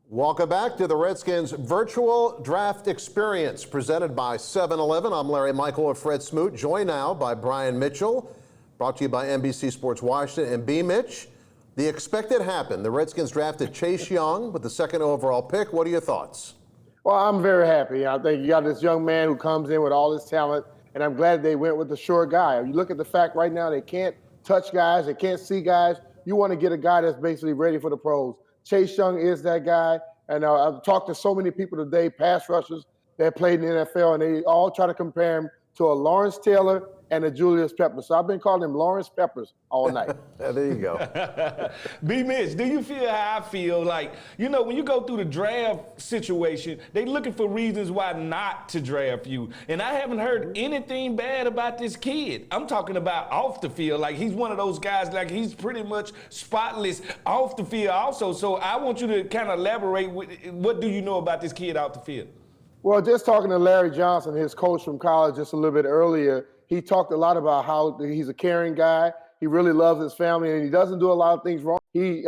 Welcome back to the Redskins virtual draft experience presented by 7-Eleven. I'm Larry Michael of Fred Smoot, joined now by Brian Mitchell, brought to you by NBC Sports Washington. And B. Mitch, the expected happened. The Redskins drafted Chase Young with the second overall pick. What are your thoughts? Well, I'm very happy. I think you got this young man who comes in with all this talent, and I'm glad they went with the short guy. You look at the fact right now they can't touch guys, they can't see guys. You want to get a guy that's basically ready for the pros. Chase Young is that guy, and I've talked to so many people today, pass rushers that played in the NFL, and they all try to compare him to a Lawrence Taylor and a Julius Peppers. So I've been calling him Lawrence Peppers all night. There you go. B. Mitch, do you feel how I feel? Like, you know, when you go through the draft situation, they looking for reasons why not to draft you. And I haven't heard anything bad about this kid. I'm talking about off the field. Like, he's one of those guys, like, he's pretty much spotless off the field also. So I want you to kind of elaborate, what do you know about this kid off the field? Well, just talking to Larry Johnson, his coach from college, just a little bit earlier, he talked a lot about how he's a caring guy. He really loves his family, and he doesn't do a lot of things wrong. He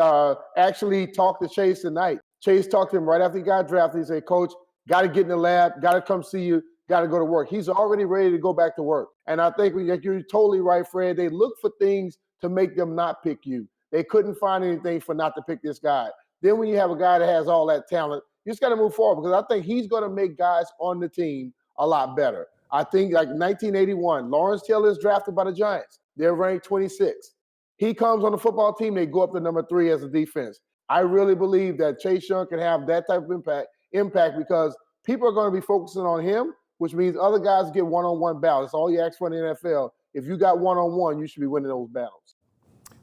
actually talked to Chase tonight. Chase talked to him right after he got drafted. He said, Coach, got to get in the lab, got to come see you, got to go to work. He's already ready to go back to work. And I think you're totally right, Fred. They look for things to make them not pick you. They couldn't find anything for not to pick this guy. Then when you have a guy that has all that talent, you just got to move forward, because I think he's going to make guys on the team a lot better. I think like 1981, Lawrence Taylor is drafted by the Giants. They're ranked 26. He comes on the football team, they go up to number 3 as a defense. I really believe that Chase Young can have that type of impact because people are going to be focusing on him, which means other guys get one-on-one battles. That's all you ask for in the NFL. If you got one-on-one, you should be winning those battles.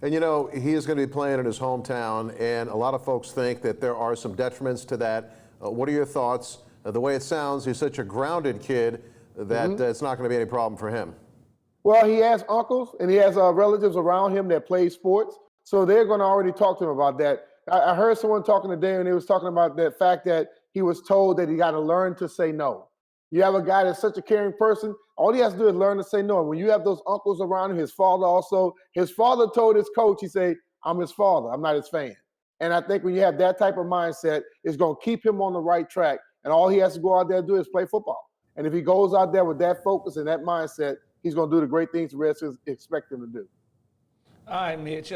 And you know, he is going to be playing in his hometown, and a lot of folks think that there are some detriments to that. What are your thoughts? The way it sounds, he's such a grounded kid that it's not going to be any problem for him. Well, he has uncles and he has relatives around him that play sports, so they're going to already talk to him about that. I heard someone talking today, and they was talking about the fact that he was told that he got to learn to say no. You have a guy that's such a caring person, all he has to do is learn to say no. And when you have those uncles around him, his father also, his father told his coach, he said, I'm his father, I'm not his fan. And I think when you have that type of mindset, it's going to keep him on the right track, and all he has to go out there and do is play football. And if he goes out there with that focus and that mindset, he's going to do the great things the Redskins expect him to do. All right, Mitch,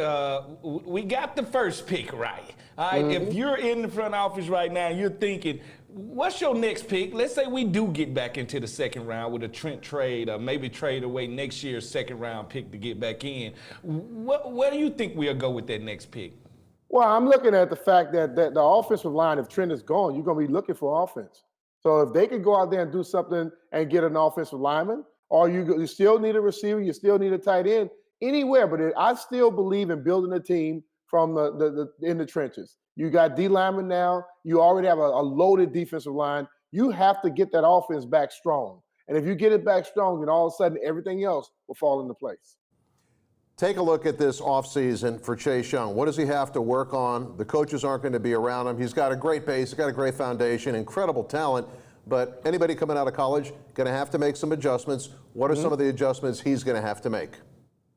we got the first pick right. All right, if you're in the front office right now and you're thinking, what's your next pick? Let's say we do get back into the second round with a Trent trade, or maybe trade away next year's second-round pick to get back in. Where do you think we'll go with that next pick? Well, I'm looking at the fact that the offensive line, if Trent is gone, you're going to be looking for offense. So if they could go out there and do something and get an offensive lineman, or you still need a receiver, you still need a tight end, anywhere. But I still believe in building a team from in the trenches. You got D linemen now. You already have a loaded defensive line. You have to get that offense back strong. And if you get it back strong, then all of a sudden everything else will fall into place. Take a look at this offseason for Chase Young. What does he have to work on? The coaches aren't going to be around him. He's got a great base. He's got a great foundation, incredible talent. But anybody coming out of college going to have to make some adjustments. What are some of the adjustments he's going to have to make?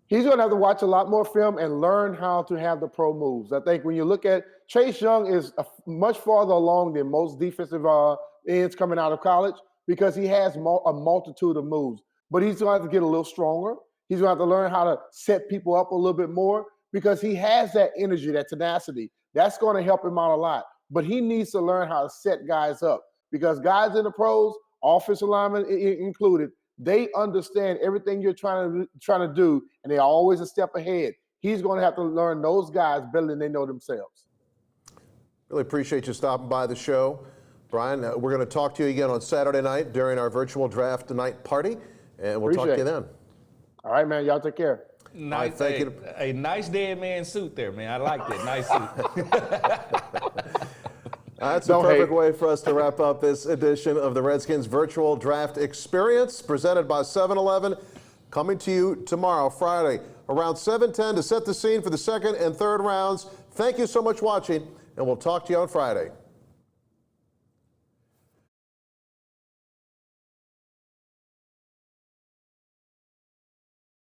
He's going to have to watch a lot more film and learn how to have the pro moves. I think when you look at Chase Young is much farther along than most defensive ends coming out of college because he has a multitude of moves. But he's going to have to get a little stronger. He's going to have to learn how to set people up a little bit more because he has that energy, that tenacity. That's going to help him out a lot. But he needs to learn how to set guys up because guys in the pros, offensive linemen included, they understand everything you're trying to do, and they're always a step ahead. He's going to have to learn those guys better than they know themselves. Really appreciate you stopping by the show, Brian. We're going to talk to you again on Saturday night during our virtual draft night party, and we'll talk to you then. All right, man. Y'all take care. Nice, thank you. A nice dead man suit there, man. I like that. Nice suit. That's a perfect way for us to wrap up this edition of the Redskins virtual draft experience presented by 7-Eleven. Coming to you tomorrow, Friday, around 7:10 to set the scene for the second and third rounds. Thank you so much for watching, and we'll talk to you on Friday.